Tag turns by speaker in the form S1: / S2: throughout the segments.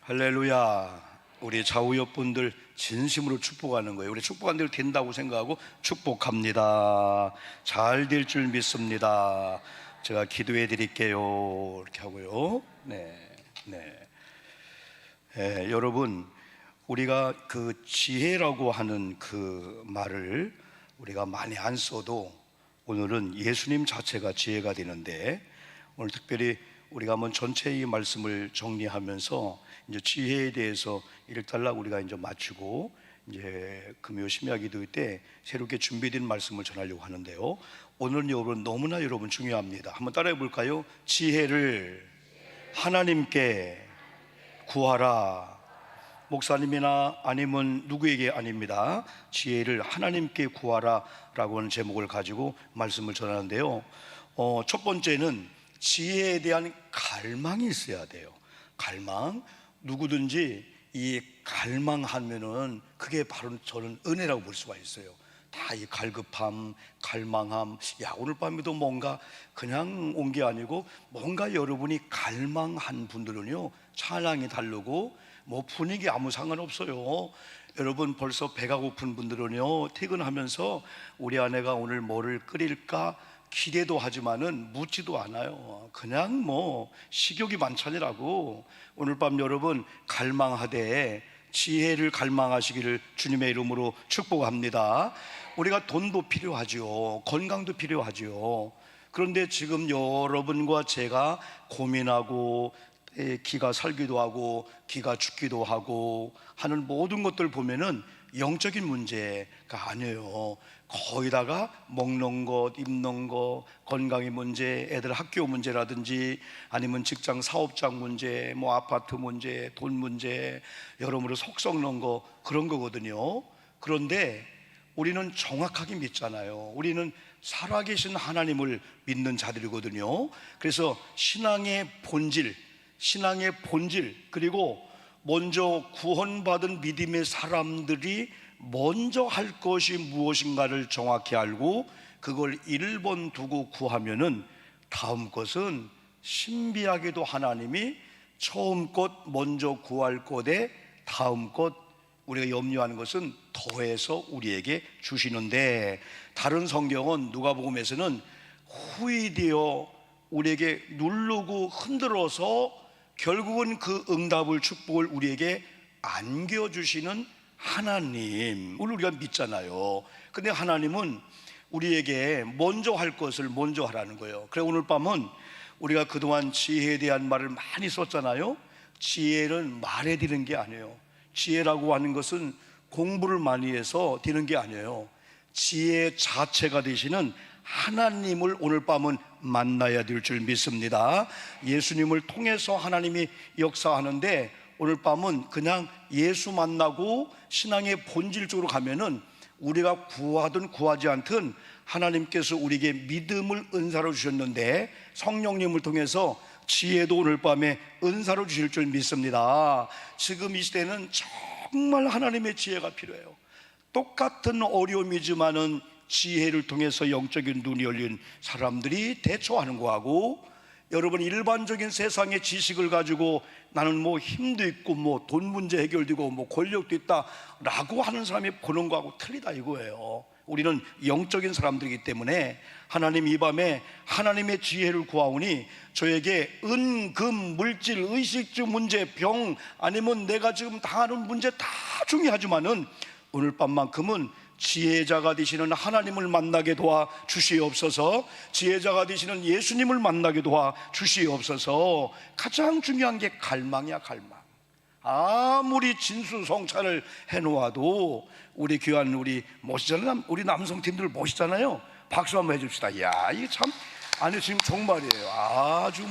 S1: 할렐루야. 우리 좌우옆 분들 진심으로 축복하는 거예요. 우리 축복한 대로 된다고 생각하고 축복합니다. 잘 될 줄 믿습니다. 제가 기도해 드릴게요. 이렇게 하고요. 네. 여러분, 우리가 그 지혜라고 하는 그 말을 우리가 많이 안 써도 오늘은 예수님 자체가 지혜가 되는데, 오늘 특별히 우리가 한번 전체의 말씀을 정리하면서 이제 지혜에 대해서 일단락 우리가 이제 마치고 이제 금요 심야 기도 때 새롭게 준비된 말씀을 전하려고 하는데요. 오늘은 여러분 너무나 여러분 중요합니다. 한번 따라해 볼까요? 지혜를 하나님께 구하라. 목사님이나 아니면 누구에게 아닙니다. 지혜를 하나님께 구하라 라고 하는 제목을 가지고 말씀을 전하는데요. 첫 번째는 지혜에 대한 갈망이 있어야 돼요. 갈망. 누구든지 이 갈망하면은 그게 바로 저는 은혜라고 볼 수가 있어요. 다 이 갈급함, 갈망함. 야, 오늘 밤에도 뭔가 그냥 온 게 아니고 뭔가 여러분이 갈망한 분들은요, 찬양이 다르고 뭐 분위기 아무 상관없어요. 여러분 벌써 배가 고픈 분들은요, 퇴근하면서 우리 아내가 오늘 뭐를 끓일까 기대도 하지만은 묻지도 않아요. 그냥 뭐 식욕이 만찬이라고. 오늘 밤 여러분 갈망하되 지혜를 갈망하시기를 주님의 이름으로 축복합니다. 우리가 돈도 필요하죠. 건강도 필요하죠. 그런데 지금 여러분과 제가 고민하고 기가 살기도 하고 기가 죽기도 하고 하는 모든 것들 보면은 영적인 문제가 아니에요. 거기다가 먹는 것, 입는 것, 건강의 문제, 애들 학교 문제라든지 아니면 직장 사업장 문제, 뭐 아파트 문제, 돈 문제, 여러모로 속 썩는 거, 그런 거거든요. 그런데 우리는 정확하게 믿잖아요. 우리는 살아계신 하나님을 믿는 자들이거든요. 그래서 신앙의 본질, 그리고 먼저 구원받은 믿음의 사람들이 먼저 할 것이 무엇인가를 정확히 알고 그걸 1번 두고 구하면은 다음 것은 신비하게도 하나님이 처음 것 먼저 구할 것에 다음 것 우리가 염려하는 것은 더해서 우리에게 주시는데, 다른 성경은 누가복음에서는 후이되어 우리에게 누르고 흔들어서 결국은 그 응답을, 축복을 우리에게 안겨주시는 하나님을 우리가 믿잖아요. 근데 하나님은 우리에게 먼저 할 것을 먼저 하라는 거예요. 그래 오늘 밤은 우리가 그동안 지혜에 대한 말을 많이 썼잖아요. 지혜는 말에 되는 게 아니에요. 지혜라고 하는 것은 공부를 많이 해서 되는 게 아니에요. 지혜 자체가 되시는 하나님을 오늘 밤은 만나야 될 줄 믿습니다. 예수님을 통해서 하나님이 역사하는데 오늘 밤은 그냥 예수 만나고 신앙의 본질적으로 가면은 우리가 구하든 구하지 않든 하나님께서 우리에게 믿음을 은사로 주셨는데 성령님을 통해서 지혜도 오늘 밤에 은사로 주실 줄 믿습니다. 지금 이 시대는 정말 하나님의 지혜가 필요해요. 똑같은 어려움이지만은 지혜를 통해서 영적인 눈이 열린 사람들이 대처하는 거하고, 여러분 일반적인 세상의 지식을 가지고 나는 뭐 힘도 있고 뭐 돈 문제 해결되고 뭐 권력도 있다 라고 하는 사람이 보는 거하고 틀리다 이거예요. 우리는 영적인 사람들이기 때문에 하나님 이 밤에 하나님의 지혜를 구하오니 저에게 은, 금, 물질, 의식주 문제, 병 아니면 내가 지금 당하는 문제 다 중요하지만은 오늘 밤만큼은 지혜자가 되시는 하나님을 만나게 도와 주시옵소서. 지혜자가 되시는 예수님을 만나게 도와 주시옵소서. 가장 중요한 게 갈망이야. 갈망. 아무리 진수성찬을 해놓아도 우리 귀한 우리 멋있잖아요. 우리 남성팀들 멋있잖아요. 박수 한번 해줍시다. 야, 이게 참 아니 지금 정말이에요. 아주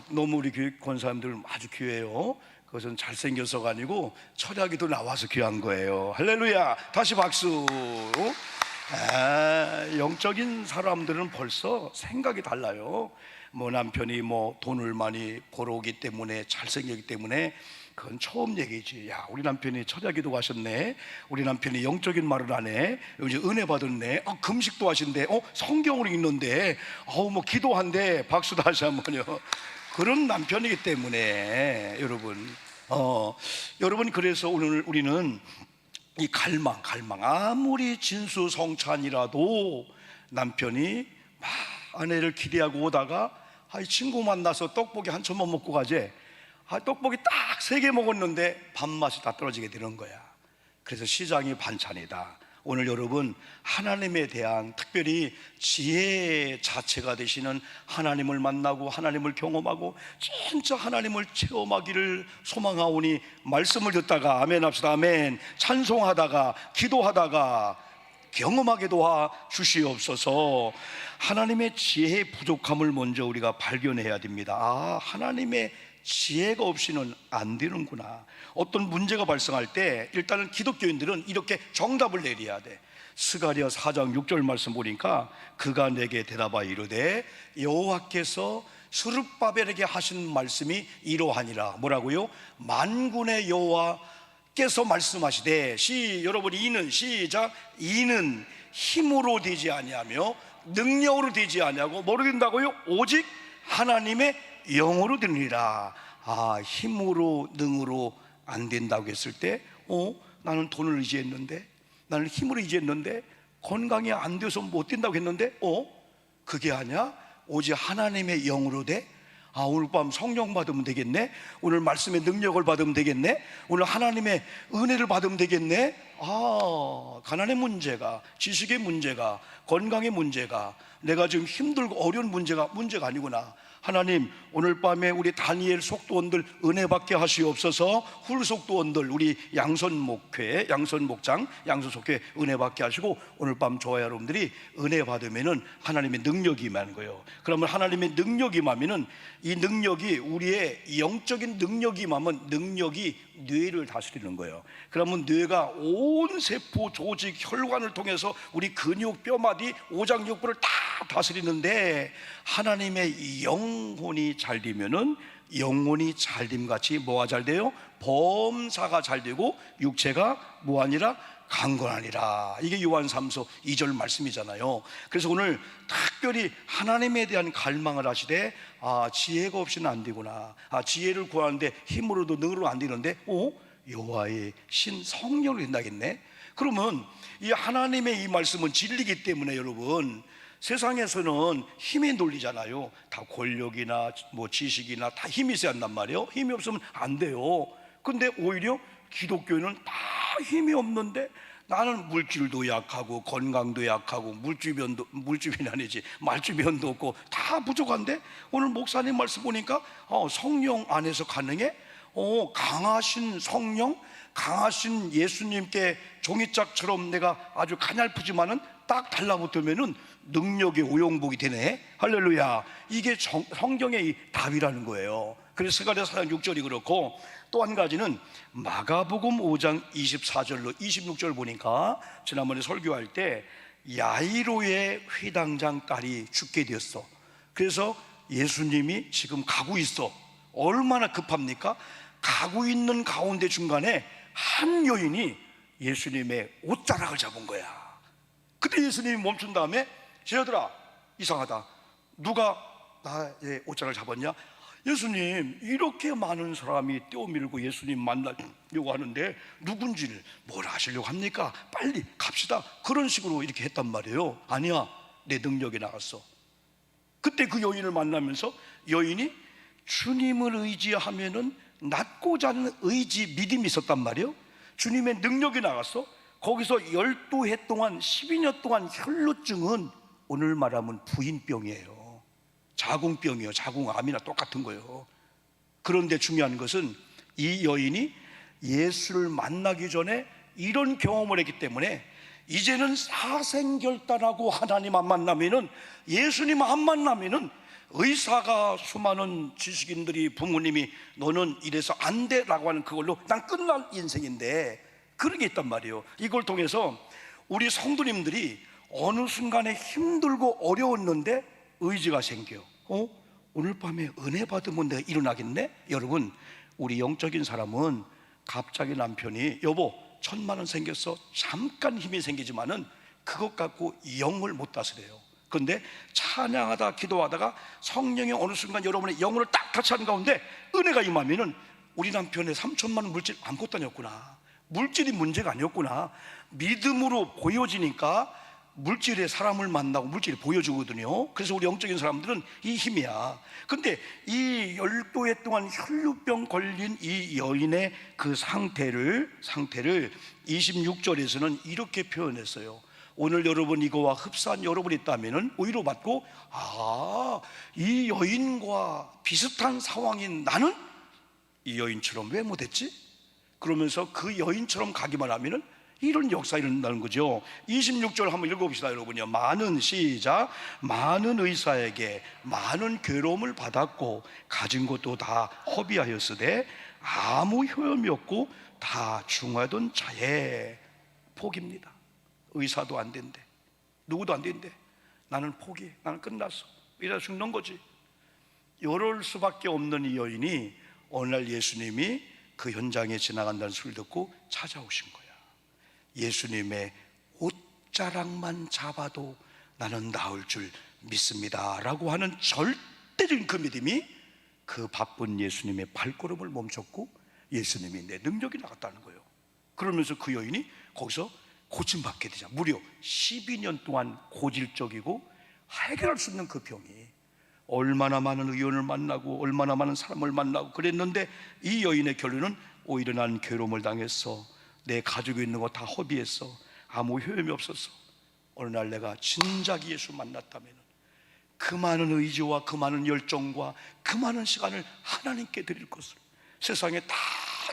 S1: 너무 우리 권사님들 아주 귀해요. 그것은 잘생겨서가 아니고 철학이도 나와서 귀한 거예요. 할렐루야. 다시 박수. 영적인 사람들은 벌써 생각이 달라요. 뭐 남편이 뭐 돈을 많이 벌어오기 때문에 잘생겼기 때문에 그건 처음 얘기지. 야, 우리 남편이 철야기도 하셨네. 우리 남편이 영적인 말을 하네. 이제 은혜 받았네. 금식도 하신대. 성경을 읽는데. 뭐 기도한대. 박수 다시 한번요. 그런 남편이기 때문에 여러분 그래서 오늘 우리는 이 갈망 아무리 진수성찬이라도 남편이 막 아내를 기대하고 오다가 친구 만나서 떡볶이 한 천만 먹고 가지, 떡볶이 딱 3개 먹었는데 밥맛이 다 떨어지게 되는 거야. 그래서 시장이 반찬이다. 오늘 여러분 하나님에 대한 특별히 지혜 자체가 되시는 하나님을 만나고 하나님을 경험하고 진짜 하나님을 체험하기를 소망하오니 말씀을 듣다가 아멘 합시다. 아멘. 찬송하다가 기도하다가 경험하게 도와 주시옵소서. 하나님의 지혜의 부족함을 먼저 우리가 발견해야 됩니다. 하나님의 지혜가 없이는 안 되는구나. 어떤 문제가 발생할 때 일단은 기독교인들은 이렇게 정답을 내려야 돼. 스가랴 4장 6절 말씀 보니까 그가 내게 대답하여 이르되 여호와께서 스룹바벨에게 하신 말씀이 이러하니라. 뭐라고요? 만군의 여호와께서 말씀하시되 여러분 이는 시작. 이는 힘으로 되지 아니하며 능력으로 되지 아니하고 뭐로 된다고요? 오직 하나님의 영으로 되느니라. 힘으로 능으로 안 된다고 했을 때 나는 돈을 의지했는데, 나는 힘으로 의지했는데 건강이 안 돼서 못 된다고 했는데 그게 아니야. 오직 하나님의 영으로 돼. 오늘 밤 성령 받으면 되겠네. 오늘 말씀의 능력을 받으면 되겠네. 오늘 하나님의 은혜를 받으면 되겠네. 가난의 문제가, 지식의 문제가, 건강의 문제가, 내가 지금 힘들고 어려운 문제가 아니구나. 하나님 오늘 밤에 우리 다니엘 속도원들 은혜 받게 하시옵소서. 훌속도원들 우리 양선목회, 양선목장, 양선속회 은혜 받게 하시고 오늘 밤 저와 여러분들이 은혜 받으면은 하나님의 능력이 임하는 거예요. 그러면 하나님의 능력이 임하면은 이 능력이 우리의 영적인 능력이 임하면 능력이 뇌를 다스리는 거예요. 그러면 뇌가 온 세포, 조직, 혈관을 통해서 우리 근육, 뼈마디, 오장육부를 다 다스리는데 하나님의 영혼이 잘 되면은 영혼이 잘 됨 같이 뭐가 잘 돼요? 범사가 잘 되고 육체가 뭐하니라? 강건하니라. 이게 요한 3서 2절 말씀이잖아요. 그래서 오늘 특별히 하나님에 대한 갈망을 하시되 지혜가 없이는 안 되구나. 지혜를 구하는데 힘으로도 능으로 안 되는데 여호와의 신 성령으로 된다겠네. 그러면 이 하나님의 이 말씀은 진리이기 때문에 여러분 세상에서는 힘이 논리잖아요. 다 권력이나 뭐 지식이나 다 힘이 있어야 한단 말이에요. 힘이 없으면 안 돼요. 근데 오히려 기독교는 다 힘이 없는데 나는 물질도 약하고 건강도 약하고 물주변이 아니지 말주변도 없고 다 부족한데 오늘 목사님 말씀 보니까 성령 안에서 가능해? 강하신 성령, 강하신 예수님께 종이짝처럼 내가 아주 가냘프지만은 딱 달라붙으면은 능력의 오용복이 되네. 할렐루야. 이게 성경의 이 답이라는 거예요. 그래서 스가랴 4장 6절이 그렇고 또 한 가지는 마가복음 5장 24절로 26절 보니까 지난번에 설교할 때 야이로의 회당장 딸이 죽게 되었어. 그래서 예수님이 지금 가고 있어. 얼마나 급합니까? 가고 있는 가운데 중간에 한 여인이 예수님의 옷자락을 잡은 거야. 그때 예수님이 멈춘 다음에 제자들아 이상하다. 누가 나의 옷자락을 잡았냐? 예수님 이렇게 많은 사람이 떼어밀고 예수님 만나려고 하는데 누군지를 뭘 아시려고 합니까? 빨리 갑시다. 그런 식으로 이렇게 했단 말이에요. 아니야, 내 능력이 나갔어. 그때 그 여인을 만나면서 여인이 주님을 의지하면은 낫고자 하는 의지, 믿음이 있었단 말이에요. 주님의 능력이 나갔어. 거기서 12해 동안 12년 동안 혈루증은 오늘 말하면 부인병이에요. 자궁병이에요. 자궁암이나 똑같은 거예요. 그런데 중요한 것은 이 여인이 예수를 만나기 전에 이런 경험을 했기 때문에 이제는 사생결단하고 하나님 안 만나면은, 예수님 안 만나면은 의사가, 수많은 지식인들이, 부모님이 너는 이래서 안 돼 라고 하는 그걸로 난 끝난 인생인데 그런 게 있단 말이에요. 이걸 통해서 우리 성도님들이 어느 순간에 힘들고 어려웠는데 의지가 생겨. 오늘 밤에 은혜 받으면 내가 일어나겠네? 여러분, 우리 영적인 사람은 갑자기 남편이 여보 1,000만 원 생겼어. 잠깐 힘이 생기지만은 그것 갖고 영을 못 다스려요. 그런데 찬양하다 기도하다가 성령이 어느 순간 여러분의 영혼을 딱 터치하는 가운데 은혜가 임하면은 우리 남편의 3천만 원 물질 아무것도 아니었구나, 물질이 문제가 아니었구나, 믿음으로 보여지니까 물질에 사람을 만나고 물질이 보여주거든요. 그래서 우리 영적인 사람들은 이 힘이야. 근데 이 12해 동안 혈루병 걸린 이 여인의 그 상태를 26절에서는 이렇게 표현했어요. 오늘 여러분 이거와 흡사한 여러분이 있다면 오히려 받고, 이 여인과 비슷한 상황인 나는 이 여인처럼 왜 못했지? 그러면서 그 여인처럼 가기만 하면은 이런 역사 일어난다는 거죠. 26절 한번 읽어봅시다, 여러분요. 많은 의사에게 많은 괴로움을 받았고 가진 것도 다 허비하였으되 아무 효험이 없고 다 중하던 자의 포기입니다. 의사도 안 된대, 누구도 안 된대. 나는 포기, 나는 끝났어, 이러다 죽는 거지. 이럴 수밖에 없는 이 여인이 어느 날 예수님이 그 현장에 지나간다는 소리를 듣고 찾아오신 거야. 예수님의 옷자락만 잡아도 나는 나을 줄 믿습니다 라고 하는 절대적인 그 믿음이 그 바쁜 예수님의 발걸음을 멈췄고 예수님이 내 능력이 나갔다는 거예요. 그러면서 그 여인이 거기서 고침받게 되자. 무려 12년 동안 고질적이고 해결할 수 없는 그 병이, 얼마나 많은 의원을 만나고 얼마나 많은 사람을 만나고 그랬는데 이 여인의 결론은 오히려 나는 괴로움을 당했어, 내 가지고 있는 거 다 허비했어, 아무 효험이 없었어. 어느 날 내가 진작 예수 만났다면 그 많은 의지와 그 많은 열정과 그 많은 시간을 하나님께 드릴 것을 세상에 다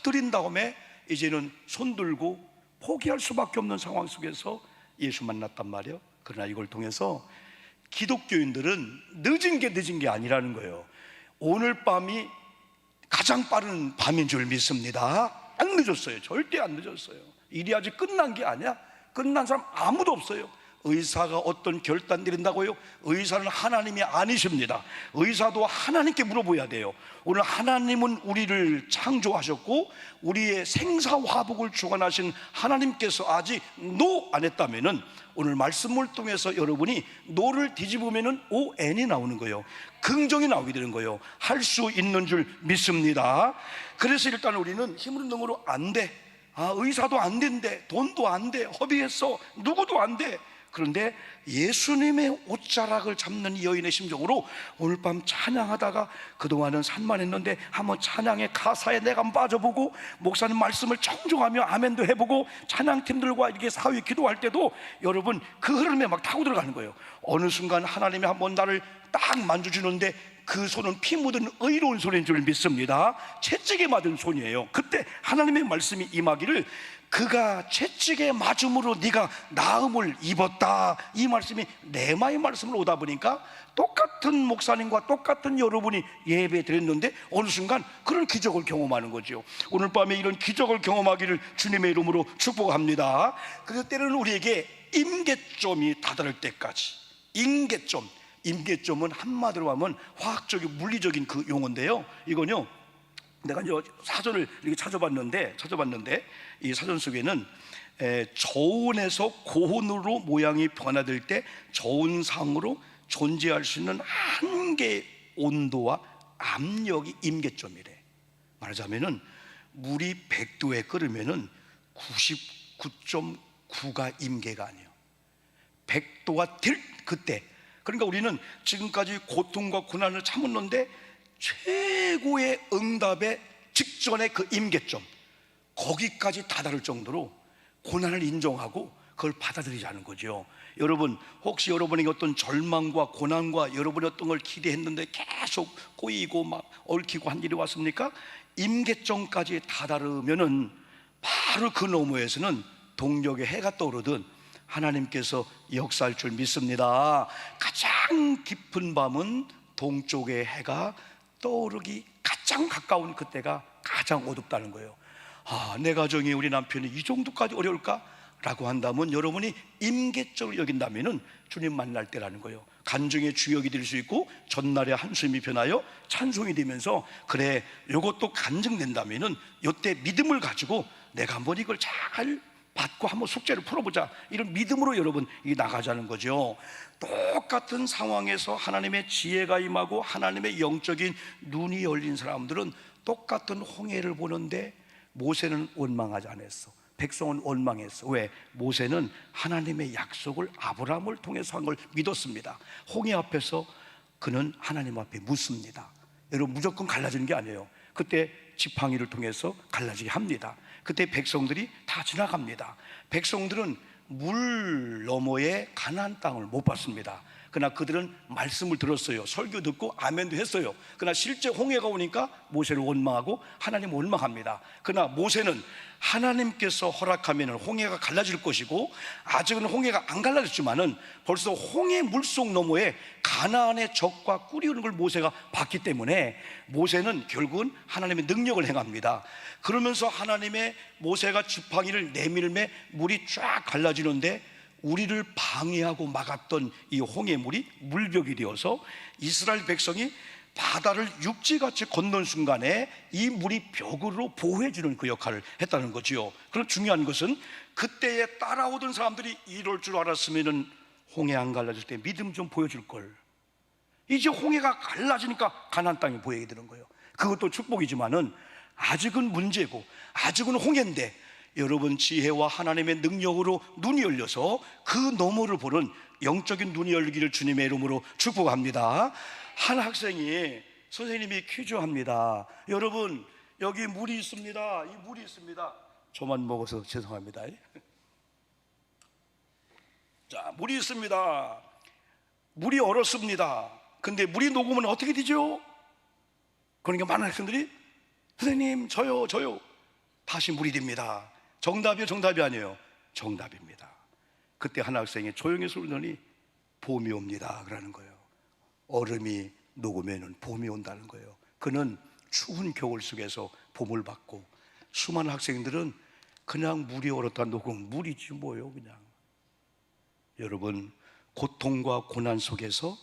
S1: 드린 다음에 이제는 손들고 포기할 수밖에 없는 상황 속에서 예수 만났단 말이에요. 그러나 이걸 통해서 기독교인들은 늦은 게 아니라는 거예요. 오늘 밤이 가장 빠른 밤인 줄 믿습니다. 안 늦었어요. 절대 안 늦었어요. 일이 아직 끝난 게 아니야. 끝난 사람 아무도 없어요. 의사가 어떤 결단 내린다고요? 의사는 하나님이 아니십니다. 의사도 하나님께 물어봐야 돼요. 오늘 하나님은 우리를 창조하셨고 우리의 생사화복을 주관하신 하나님께서 아직 노 안 했다면은 오늘 말씀을 통해서 여러분이 노를 뒤집으면은 ON이 나오는 거예요. 긍정이 나오게 되는 거예요. 할 수 있는 줄 믿습니다. 그래서 일단 우리는 힘으로 능으로 안 돼. 의사도 안 된대, 돈도 안 돼, 허비했어, 누구도 안 돼. 그런데 예수님의 옷자락을 잡는 이 여인의 심정으로 오늘 밤 찬양하다가 그동안은 산만했는데 한번 찬양의 가사에 내가 한번 빠져보고 목사님 말씀을 청중하며 아멘도 해보고 찬양팀들과 이렇게 사회 기도할 때도 여러분 그 흐름에 막 타고 들어가는 거예요. 어느 순간 하나님이 한번 나를 딱 만져주는데 그 손은 피 묻은 의로운 손인 줄 믿습니다. 채찍에 맞은 손이에요. 그때 하나님의 말씀이 임하기를 그가 채찍에 맞음으로 네가 나음을 입었다, 이 말씀이 레마의 말씀으로 오다 보니까 똑같은 목사님과 똑같은 여러분이 예배 드렸는데 어느 순간 그런 기적을 경험하는 거죠. 오늘 밤에 이런 기적을 경험하기를 주님의 이름으로 축복합니다. 그래서 때로는 우리에게 임계점이 다다를 때까지, 임계점은 한마디로 하면 화학적인 물리적인 그 용어인데요, 이건요 내가 이제 사전을 이렇게 찾아봤는데 이 사전 속에는 저온에서 고온으로 모양이 변화될 때 저온상으로 존재할 수 있는 한계의 온도와 압력이 임계점이래. 말하자면은 물이 100도에 끓으면은 99.9가 임계가 아니에요. 100도가 될 그때, 그러니까 우리는 지금까지 고통과 고난을 참았는데 최고의 응답의 직전의 그 임계점, 거기까지 다다를 정도로 고난을 인정하고 그걸 받아들이자는 거죠. 여러분, 혹시 여러분에게 어떤 절망과 고난과 여러분이 어떤 걸 기대했는데 계속 꼬이고 막 얽히고 한 일이 왔습니까? 임계점까지 다다르면은 바로 그 너머에서는 동력의 해가 떠오르듯 하나님께서 역사할 줄 믿습니다. 가장 깊은 밤은 동쪽의 해가 떠오르기 가장 가까운 그때가 가장 어둡다는 거예요. 내 가정이, 우리 남편이 이 정도까지 어려울까? 라고 한다면 여러분이 임계점을 여긴다면 주님 만날 때라는 거예요. 간증의 주역이 될 수 있고 전날의 한숨이 변하여 찬송이 되면서, 그래 이것도 간증된다면 이때 믿음을 가지고 내가 한번 이걸 잘 받고 한번 숙제를 풀어보자, 이런 믿음으로 여러분 이 나가자는 거죠. 똑같은 상황에서 하나님의 지혜가 임하고 하나님의 영적인 눈이 열린 사람들은 똑같은 홍해를 보는데 모세는 원망하지 않았어. 백성은 원망했어. 왜? 모세는 하나님의 약속을 아브라함을 통해서 한 걸 믿었습니다. 홍해 앞에서 그는 하나님 앞에 묻습니다. 여러분, 무조건 갈라지는 게 아니에요. 그때 지팡이를 통해서 갈라지게 합니다. 그때 백성들이 다 지나갑니다. 백성들은 물 너머의 가나안 땅을 못 봤습니다. 그러나 그들은 말씀을 들었어요. 설교 듣고 아멘도 했어요. 그러나 실제 홍해가 오니까 모세를 원망하고 하나님 원망합니다. 그러나 모세는 하나님께서 허락하면 홍해가 갈라질 것이고, 아직은 홍해가 안 갈라졌지만은 벌써 홍해 물속 너머에 가나안의 적과 꿀이 걸 모세가 봤기 때문에 모세는 결국은 하나님의 능력을 행합니다. 그러면서 하나님의 모세가 지팡이를 내밀매 물이 쫙 갈라지는데, 우리를 방해하고 막았던 이 홍해물이 물벽이 되어서 이스라엘 백성이 바다를 육지같이 건넌 순간에 이 물이 벽으로 보호해주는 그 역할을 했다는 거지요. 그럼 중요한 것은 그때에 따라오던 사람들이 이럴 줄 알았으면 홍해 안 갈라질 때 믿음 좀 보여줄 걸. 이제 홍해가 갈라지니까 가나안 땅이 보이게 되는 거예요. 그것도 축복이지만은 아직은 문제고 아직은 홍해인데, 여러분 지혜와 하나님의 능력으로 눈이 열려서 그 너머를 보는 영적인 눈이 열리기를 주님의 이름으로 축복합니다. 한 학생이 선생님이 퀴즈합니다. 여러분, 여기 물이 있습니다. 이 물이 있습니다. 저만 먹어서 죄송합니다. 자, 물이 있습니다. 물이 얼었습니다. 근데 물이 녹으면 어떻게 되죠? 그러니까 많은 학생들이 선생님 저요. 다시 물이 됩니다. 정답이요? 정답이 아니에요? 정답입니다. 그때 한 학생이 조용히 소리더니 봄이 옵니다 그러는 거예요. 얼음이 녹으면 봄이 온다는 거예요. 그는 추운 겨울 속에서 봄을 받고, 수많은 학생들은 그냥 물이 얼었다 녹으면 물이지 뭐예요 그냥. 여러분, 고통과 고난 속에서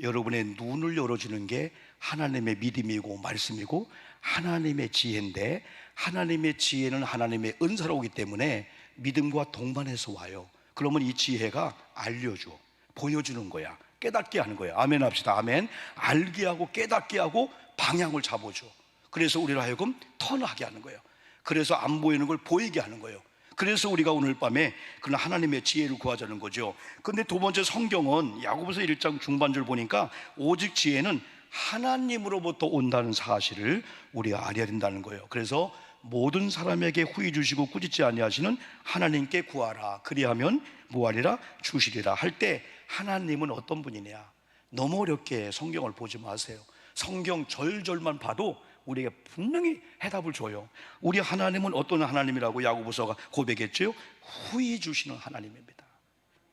S1: 여러분의 눈을 열어주는 게 하나님의 믿음이고 말씀이고 하나님의 지혜인데, 하나님의 지혜는 하나님의 은사로 오기 때문에 믿음과 동반해서 와요. 그러면 이 지혜가 알려줘, 보여주는 거야. 깨닫게 하는 거야. 아멘 합시다. 아멘. 알게 하고 깨닫게 하고 방향을 잡아줘. 그래서 우리를 하여금 턴하게 하는 거예요. 그래서 안 보이는 걸 보이게 하는 거예요. 그래서 우리가 오늘 밤에 그런 하나님의 지혜를 구하자는 거죠. 근데 두 번째, 성경은 야고보서 1장 중반절 보니까 오직 지혜는 하나님으로부터 온다는 사실을 우리가 알아야 된다는 거예요. 그래서 모든 사람에게 후히 주시고 꾸짖지 아니하시는 하나님께 구하라. 그리하면 무하리라 주시리라 할 때 하나님은 어떤 분이냐? 너무 어렵게 성경을 보지 마세요. 성경 절절만 봐도 우리에게 분명히 해답을 줘요. 우리 하나님은 어떤 하나님이라고 야고보서가 고백했죠? 후히 주시는 하나님입니다.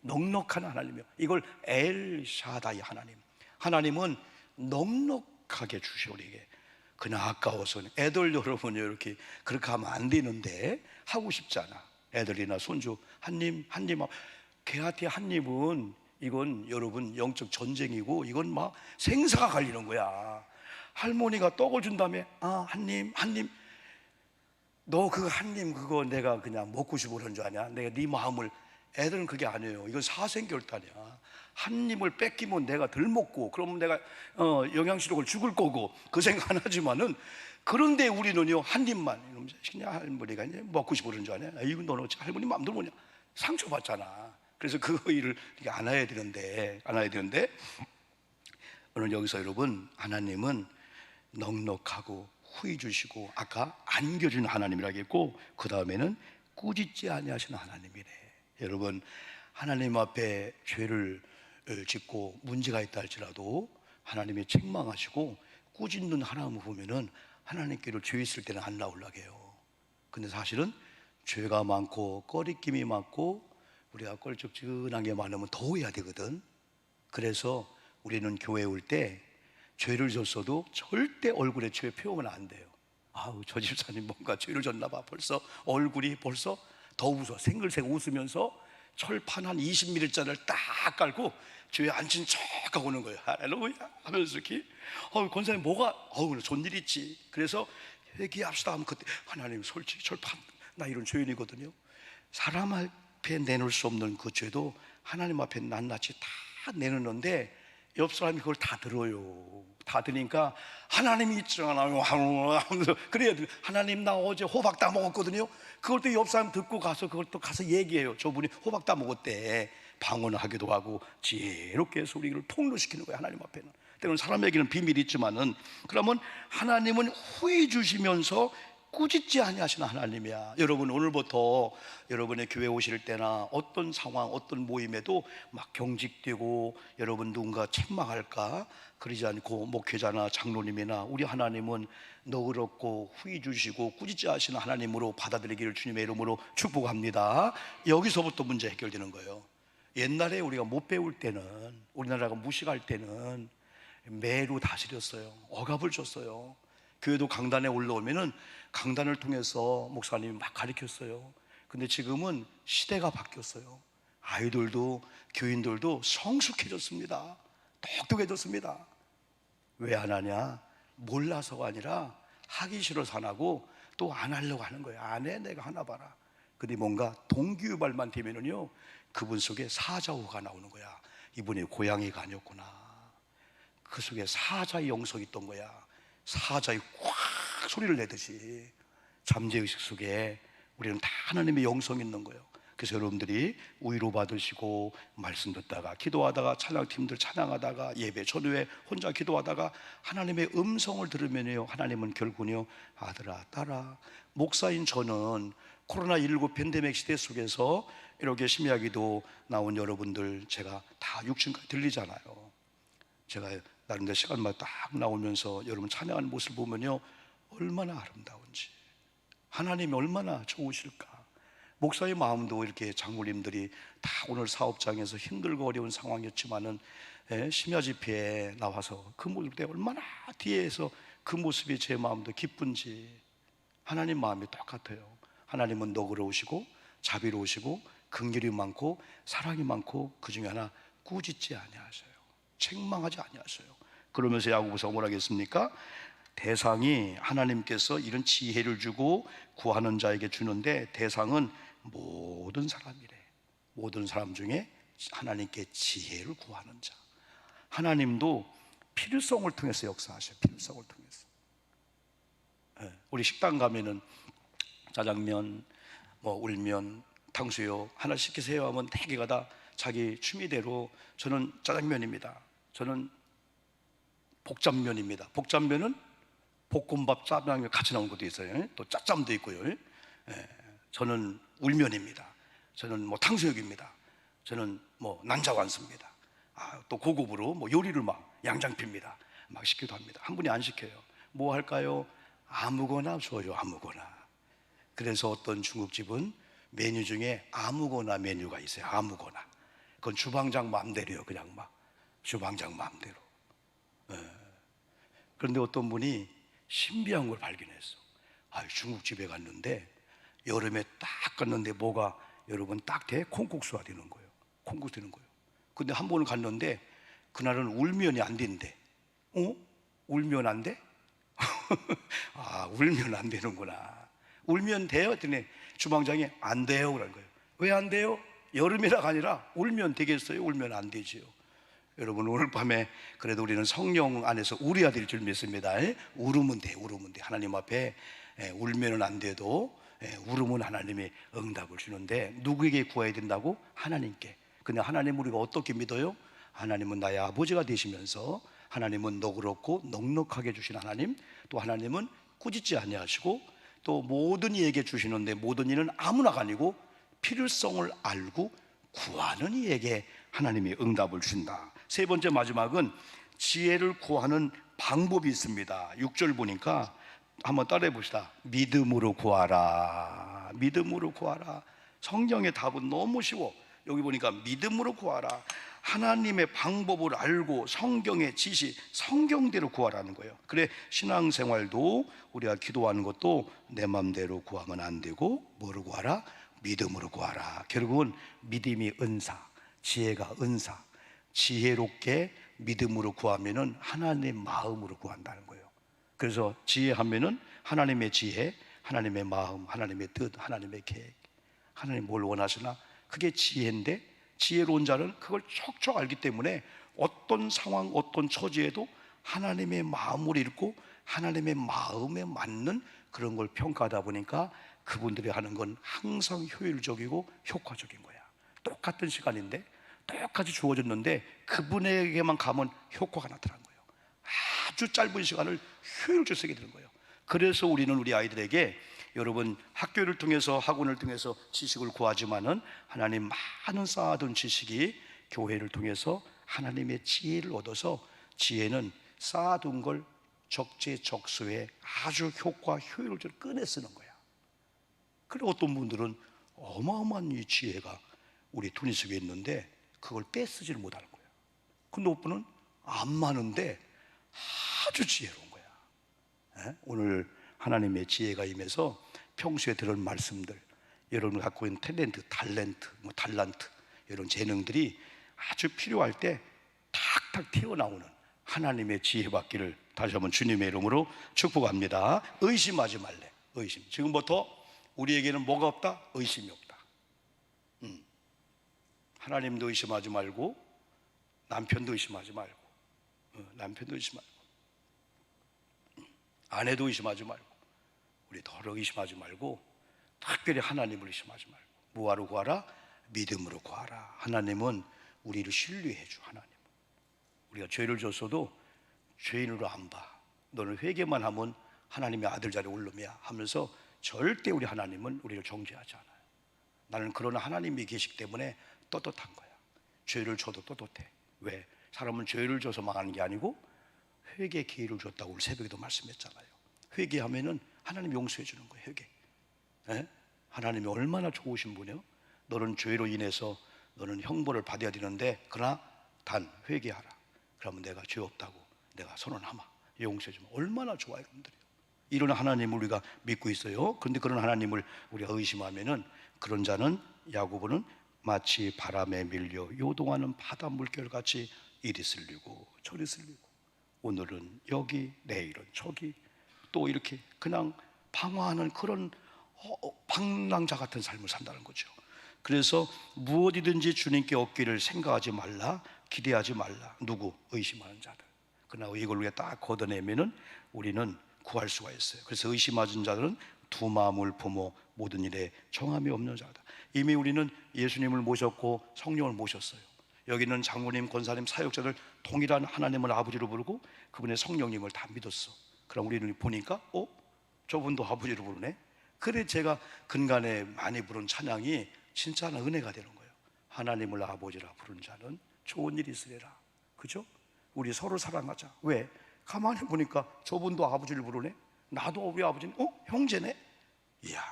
S1: 넉넉한 하나님이요. 이걸 엘샤다이 하나님. 하나님은 넉넉하게 주셔 우리에게. 그냥 아까워서 애들 여러분 이렇게 그렇게 하면 안 되는데 하고 싶잖아. 애들이나 손주 한 입 걔한테 한 입은 이건 여러분 영적 전쟁이고 이건 막 생사가 갈리는 거야. 할머니가 떡을 준 다음에 한 입 너 그 한 입 그거 내가 그냥 먹고 싶어 그런 줄 아냐? 내가 네 마음을. 애들은 그게 아니에요. 이건 사생결단이야. 한 입을 뺏기면 내가 덜 먹고 그러면 내가 영양실족을 죽을 거고 그 생각 안 하지만은, 그런데 우리는요 한 입만. 이놈 자식이냐, 할머니가 이제 먹고 싶어 그런 줄 아냐? 이거 너는 할머니 마음대로 뭐냐? 상처받잖아. 그래서 그 일을 안 해야 되는데 오늘 여기서 여러분, 하나님은 넉넉하고 후히 주시고 아까 안겨주는 하나님이라고 했고, 그 다음에는 꾸짖지 아니하시는 하나님이래. 여러분, 하나님 앞에 죄를 짓고 문제가 있다 할지라도 하나님이 책망하시고 꾸짖는 하나님을 보면은 하나님께로 죄 있을 때는 안 나오려고 해요. 근데 사실은 죄가 많고 꺼리낌이 많고 우리가 껄쩍지근한 게 많으면 더 해야 되거든. 그래서 우리는 교회에 올 때 죄를 졌어도 절대 얼굴에 죄 표현은 안 돼요. 아우, 저 집사님 뭔가 죄를 졌나 봐. 벌써 얼굴이 벌써 더 웃어. 생글생 웃으면서 철판 한 20mm짜리를 딱 깔고 죄에 앉힌 척하고 오는 거예요. 할렐루야 하면서 이렇게 권사님 뭐가 좋은 일 있지. 그래서 회개합시다 하면 그때 하나님 솔직히 철판 나 이런 죄인이거든요. 사람 앞에 내놓을 수 없는 그 죄도 하나님 앞에 낱낱이 다 내놓는데 옆 사람이 그걸 다 들어요. 다 들으니까 하나님이 있잖아요. 그래야 돼. 하나님 나 어제 호박 다 먹었거든요. 그걸 또 옆 사람 듣고 가서 그걸 또 가서 얘기해요. 저분이 호박 다 먹었대. 방언하기도 하고 지혜롭게 소리를 통로시키는 거예요. 하나님 앞에는. 때로는 사람에게는 비밀이 있지만은, 그러면 하나님은 후히 주시면서 꾸짖지 아니하시는 하나님이야. 여러분, 오늘부터 여러분의 교회 오실 때나 어떤 상황, 어떤 모임에도 막 경직되고 여러분 누군가 책망할까 그러지 않고, 목회자나 장로님이나 우리 하나님은 너그럽고 후히 주시고 꾸짖지 하시는 하나님으로 받아들이기를 주님의 이름으로 축복합니다. 여기서부터 문제 해결되는 거예요. 옛날에 우리가 못 배울 때는, 우리나라가 무식할 때는 매로 다스렸어요. 억압을 줬어요. 교회도 강단에 올라오면은 강단을 통해서 목사님이 막 가르쳤어요. 근데 지금은 시대가 바뀌었어요. 아이들도 교인들도 성숙해졌습니다. 똑똑해졌습니다. 왜 안 하냐? 몰라서가 아니라 하기 싫어서 안 하고 또 안 하려고 하는 거예요. 안 해, 내가 하나 봐라. 근데 뭔가 동기유발만 되면은요, 그분 속에 사자호가 나오는 거야. 이분이 고양이가 아니었구나. 그 속에 사자의 영성이 있던 거야. 사자의 꽉 소리를 내듯이 잠재의식 속에 우리는 다 하나님의 영성이 있는 거예요. 그래서 여러분들이 위로 받으시고 말씀 듣다가 기도하다가 찬양팀들 찬양하다가 예배 전후에 혼자 기도하다가 하나님의 음성을 들으면요, 하나님은 결국은요, 아들아 딸아. 목사인 저는 코로나19 팬데믹 시대 속에서 이렇게 심야기도 나온 여러분들 제가 다 육신까지 들리잖아요. 제가 나름대로 시간마다 딱 나오면서 여러분 찬양하는 모습을 보면요, 얼마나 아름다운지, 하나님이 얼마나 좋으실까. 목사의 마음도 이렇게 장로님들이 다 오늘 사업장에서 힘들고 어려운 상황이었지만은 심야 집회에 나와서 그 모습 때 얼마나 뒤에서 그 모습이 제 마음도 기쁜지. 하나님 마음이 똑같아요. 하나님은 너그러우시고 자비로우시고 긍휼이 많고 사랑이 많고, 그 중에 하나 꾸짖지 아니하셔요. 책망하지 아니하셔요. 그러면서 야고보서 뭐라 했습니까? 대상이 하나님께서 이런 지혜를 주고 구하는 자에게 주는데, 대상은 모든 사람이래. 모든 사람 중에 하나님께 지혜를 구하는 자. 하나님도 필성을 통해서 역사하셔요. 필성을 통해서. 우리 식당 가면은 짜장면, 뭐 울면, 탕수육 하나 시키세요 하면 4개가 다 자기 취미대로. 저는 짜장면입니다. 저는 복잡면입니다. 복잡면은 볶음밥, 짜장면 같이 나온 것도 있어요. 또 짜짬도 있고요. 저는 울면입니다. 저는 뭐 탕수육입니다. 저는 뭐 난자완수입니다. 또 고급으로 뭐 요리를 막 양장피입니다. 막 시키기도 합니다. 한 분이 안 시켜요. 뭐 할까요? 아무거나 줘요. 아무거나. 그래서 어떤 중국집은 메뉴 중에 아무거나 메뉴가 있어요. 아무거나. 그건 주방장 마음대로요. 그냥 막 주방장 마음대로. 그런데 어떤 분이 신비한 걸 발견했어. 중국집에 갔는데 여름에 딱 갔는데 뭐가 여러분 딱 돼? 콩국수가 되는 거예요. 콩국수 되는 거예요. 근데 한 번을 갔는데 그날은 울면이 안 된대. 울면 안 돼? 울면 안 되는구나. 울면 돼요? 그랬더니 주방장이 안 돼요 그런 거예요. 왜 안 돼요? 여름이라가 아니라 울면 되겠어요? 울면 안 되지요. 여러분, 오늘 밤에 그래도 우리는 성령 안에서 울어야 될 줄 믿습니다. 울으면 돼, 울으면 돼. 하나님 앞에 울면은 안 돼도 울으면 하나님이 응답을 주는데, 누구에게 구해야 된다고? 하나님께. 근데 하나님 우리가 어떻게 믿어요? 하나님은 나의 아버지가 되시면서, 하나님은 너그럽고 넉넉하게 주신 하나님, 또 하나님은 꾸짖지 아니하시고, 또 모든 이에게 주시는데 모든 이는 아무나가 아니고 필요성을 알고 구하는 이에게 하나님이 응답을 주신다. 세 번째, 마지막은 지혜를 구하는 방법이 있습니다. 6절 보니까 한번 따라해 봅시다. 믿음으로 구하라. 믿음으로 구하라. 성경의 답은 너무 쉬워. 여기 보니까 믿음으로 구하라. 하나님의 방법을 알고 성경의 지시, 성경대로 구하라는 거예요. 그래, 신앙생활도 우리가 기도하는 것도 내 맘대로 구하면 안 되고 뭐로 구하라? 믿음으로 구하라. 결국은 믿음이 은사, 지혜가 은사. 지혜롭게 믿음으로 구하면은 하나님의 마음으로 구한다는 거예요. 그래서 지혜하면은 하나님의 지혜, 하나님의 마음, 하나님의 뜻, 하나님의 계획. 하나님 뭘 원하시나? 그게 지혜인데, 지혜로운 자는 그걸 척척 알기 때문에 어떤 상황, 어떤 처지에도 하나님의 마음을 읽고 하나님의 마음에 맞는 그런 걸 평가하다 보니까 그분들이 하는 건 항상 효율적이고 효과적인 거야. 똑같은 시간인데, 똑같이 주어졌는데 그분에게만 가면 효과가 나타나는 거예요. 아주 짧은 시간을 효율적으로 쓰게 되는 거예요. 그래서 우리는 우리 아이들에게, 여러분 학교를 통해서, 학원을 통해서 지식을 구하지만은 하나님 많은 쌓아둔 지식이 교회를 통해서 하나님의 지혜를 얻어서, 지혜는 쌓아둔 걸 적재적소에 아주 효과 효율적으로 꺼내 쓰는 거야. 그리고 어떤 분들은 어마어마한 이 지혜가 우리 두니 속에 있는데 그걸 빼쓰지를 못하는 거야. 근데 어떤 분은 안 많은데 아주 지혜로운 거야. 오늘 하나님의 지혜가 임해서 평소에 들은 말씀들, 여러분 갖고 있는 탤런트, 달란트 이런 재능들이 아주 필요할 때 탁탁 튀어나오는 하나님의 지혜 받기를 다시 한번 주님의 이름으로 축복합니다. 의심하지 말래. 의심. 지금부터 우리에게는 뭐가 없다? 의심이 없다. 하나님도 의심하지 말고, 남편도 의심하지 말고, 남편도 의심 말고, 아내도 의심하지 말고, 우리 더러 의심하지 말고, 특별히 하나님을 의심하지 말고, 뭐하러 구하라? 믿음으로 구하라. 하나님은 우리를 신뢰해 줘. 하나님, 우리가 죄를 졌어도 죄인으로 안 봐. 너는 회개만 하면 하나님의 아들 자리에 오르며 하면서 절대 우리 하나님은 우리를 정죄하지 않아요. 나는 그런 하나님이 계시기 때문에 떳떳한 거야. 죄를 져도 떳떳해. 왜? 사람은 죄를 져서 망하는 게 아니고 회개 기회를 줬다고 오늘 새벽에도 말씀했잖아요. 회개하면은 하나님 용서해 주는 거예요. 회개. 하나님이 얼마나 좋으신 분이요. 너는 죄로 인해서 너는 형벌을 받아야 되는데, 그러나 단 회개하라. 그러면 내가 죄 없다고 내가 선언하마, 용서해 주면 얼마나 좋아요, 여러분들이. 이런 하나님을 우리가 믿고 있어요. 그런데 그런 하나님을 우리가 의심하면은, 그런 자는, 야고보는 마치 바람에 밀려 요동하는 바다 물결같이 이리 쓸리고 저리 쓸리고, 오늘은 여기 내일은 저기, 또 이렇게 그냥 방황하는 그런 방랑자 같은 삶을 산다는 거죠. 그래서 무엇이든지 주님께 얻기를 생각하지 말라, 기대하지 말라. 누구? 의심하는 자들. 그러나 이걸 우리가 딱 걷어내면은 우리는 구할 수가 있어요. 그래서 의심하는 자들은 두 마음을 품어 모든 일에 정함이 없는 자다. 이미 우리는 예수님을 모셨고 성령을 모셨어요. 여기는 장로님, 권사님, 사역자들 동일한 하나님을 아버지로 부르고 그분의 성령님을 다 믿었어. 그럼 우리는 보니까 저분도 아버지로 부르네. 그래 제가 근간에 많이 부른 찬양이 진짜 은혜가 되는 거예요. 하나님을 아버지라 부른 자는 좋은 일이 있으리라. 그죠? 우리 서로 사랑하자. 왜? 가만히 보니까 저분도 아버지를 부르네. 나도 우리 아버지는 형제네. 이야,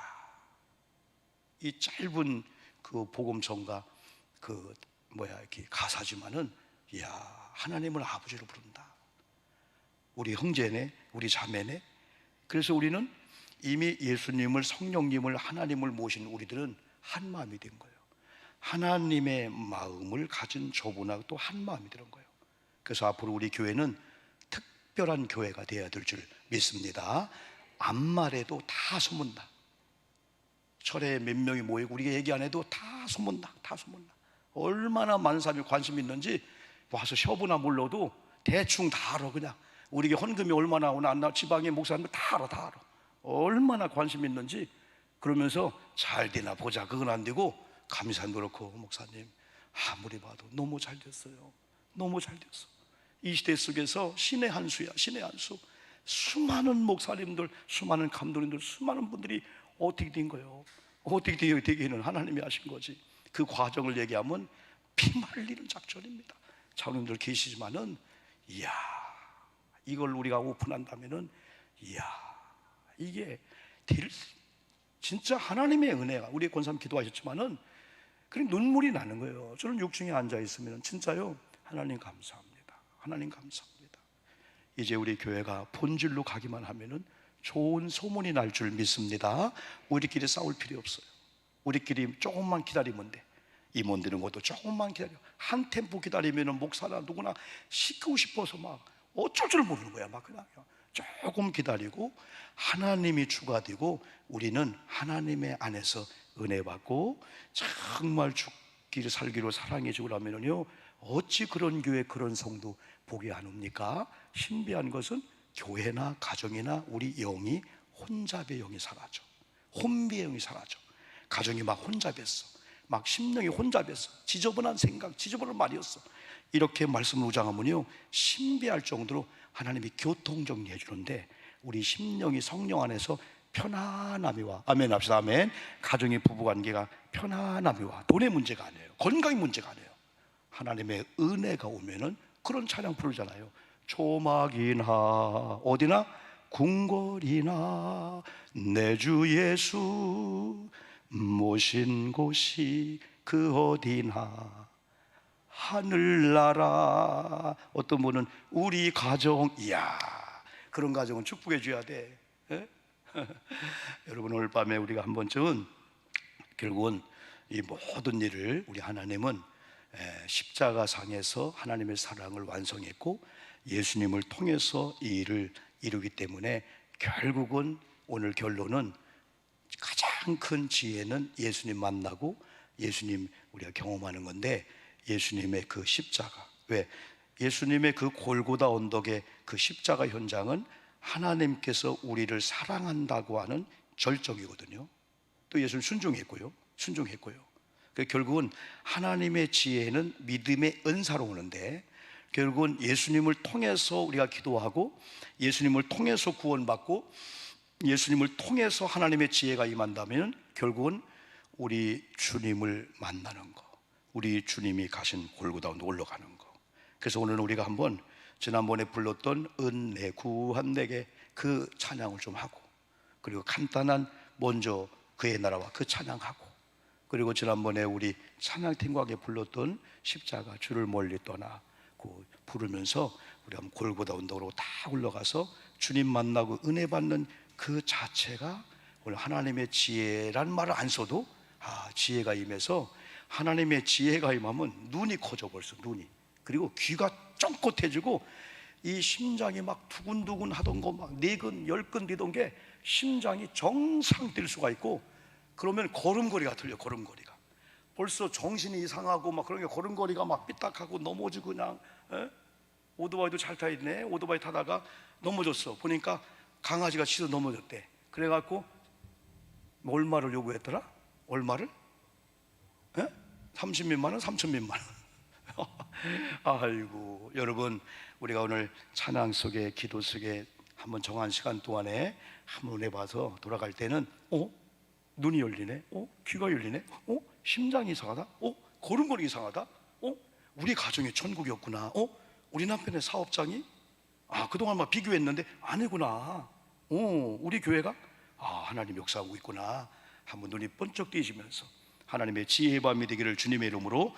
S1: 이 짧은 그 복음성가 이렇게 가사지만은, 이야, 하나님을 아버지로 부른다. 우리 형제네, 우리 자매네. 그래서 우리는 이미 예수님을, 성령님을, 하나님을 모신 우리들은 한 마음이 된 거예요. 하나님의 마음을 가진 저분하고 또 한 마음이 되는 거예요. 그래서 앞으로 우리 교회는 특별한 교회가 되어야 될 줄 믿습니다. 암말에도 다 소문나. 철에 몇 명이 모이고 우리가 얘기 안 해도 다 소문나. 다 소문나. 얼마나 많은 사람이 관심 있는지 와서 셔부나 몰라도 대충 다 알아. 그냥 우리에게 헌금이 얼마나 나오나 안 나오나 지방의 목사님들 다 알아. 다 알아. 얼마나 관심 있는지. 그러면서 잘 되나 보자, 그건 안 되고, 감사는 그렇고, 목사님 아무리 봐도 너무 잘 됐어요. 너무 잘 됐어. 이 시대 속에서 신의 한 수야. 신의 한 수. 수많은 목사님들, 수많은 감독님들, 수많은 분들이 어떻게 된 거예요? 어떻게 되기는 하나님이 하신 거지. 그 과정을 얘기하면 피 말리는 작전입니다. 장로님들 계시지만은, 이야, 이걸 우리가 오픈한다면은, 이야, 이게 진짜 하나님의 은혜가, 우리 권사님 기도하셨지만은 그런 눈물이 나는 거예요. 저는 6층에 앉아 있으면 진짜요, 하나님 감사합니다. 하나님 감사합니다. 이제 우리 교회가 본질로 가기만 하면은 좋은 소문이 날 줄 믿습니다. 우리끼리 싸울 필요 없어요. 우리끼리 조금만 기다리면 돼. 임원 드는 것도 조금만 기다려. 한 템포 기다리면은 목사나 누구나 시키고 싶어서 막 어쩔 줄 모르는 거야. 막 그냥 조금 기다리고 하나님이 추가되고 우리는 하나님의 안에서 은혜 받고 정말 죽기를 살기로 사랑해 주라면요, 어찌 그런 교회 그런 성도 보게 안 옵니까? 신비한 것은 교회나 가정이나 우리 영이 혼잡의 영이 사라져. 혼비의 영이 사라져. 가정이 막 혼잡했어. 막 심령이 혼잡했어. 지저분한 생각, 지저분한 말이었어. 이렇게 말씀을 우장하면요, 신비할 정도로 하나님이 교통정리해 주는데 우리 심령이 성령 안에서 편안함이 와. 아멘 합시다. 아멘. 가정의 부부관계가 편안함이 와. 돈의 문제가 아니에요. 건강의 문제가 아니에요. 하나님의 은혜가 오면은 그런 찬양 부르잖아요. 초막이나 어디나 궁궐이나 내 주 예수 모신 곳이 그 어디나 하늘나라. 어떤 분은 우리 가정, 이야, 그런 가정은 축복해 줘야 돼. 예? 여러분, 오늘 밤에 우리가 한 번쯤은 결국은 이 모든 일을 우리 하나님은 십자가상에서 하나님의 사랑을 완성했고 예수님을 통해서 이 일을 이루기 때문에 결국은 오늘 결론은 가장 큰 지혜는 예수님 만나고 예수님 우리가 경험하는 건데, 예수님의 그 십자가, 왜 예수님의 그 골고다 언덕의 그 십자가 현장은 하나님께서 우리를 사랑한다고 하는 절정이거든요. 또 예수님 순종했고요. 결국은 하나님의 지혜는 믿음의 은사로 오는데, 결국은 예수님을 통해서 우리가 기도하고 예수님을 통해서 구원받고 예수님을 통해서 하나님의 지혜가 임한다면 결국은 우리 주님을 만나는 거, 우리 주님이 가신 골고다 언덕 올라가는 거. 그래서 오늘 우리가 한번 지난번에 불렀던 은혜 구한 내게 그 찬양을 좀 하고, 그리고 간단한 먼저 그의 나라와 그 찬양하고, 그리고 지난번에 우리 찬양팀과 함께 불렀던 십자가 주를 멀리 떠나고 부르면서 우리 한번 골고다 언덕으로 다 올라가서 주님 만나고 은혜 받는 그 자체가 오늘 하나님의 지혜란 말을 안 써도 지혜가 임해서, 하나님의 지혜가 임하면 눈이 커져 벌써 눈이. 그리고 귀가 쫑긋해지고 이 심장이 막 두근두근 하던 거 막 4근 10근 뛰던 게 심장이 정상 뛸 수가 있고, 그러면 걸음걸이가 들려. 걸음걸이가 벌써 정신이 이상하고 막 그런 게 걸음걸이가 막 삐딱하고 넘어지고 그냥. 오토바이도 잘 타 있네. 오토바이 타다가 넘어졌어. 보니까 강아지가 치서 넘어졌대. 그래갖고 얼마를 요구했더라? 얼마를? 30몇만 원? 3천몇만 원. 아이고, 여러분, 우리가 오늘 찬양 속에 기도 속에 한번 정한 시간 동안에 한번 해봐서 돌아갈 때는 눈이 열리네. 귀가 열리네. 심장이 이상하다. 걸음걸이 이상하다. 우리 가정이 천국이었구나. 우리 남편의 사업장이 그동안 막 비교했는데 아니구나. 우리 교회가 하나님 역사하고 있구나. 한번 눈이 번쩍 뜨이시면서 하나님의 지혜의 밤이 되기를 주님의 이름으로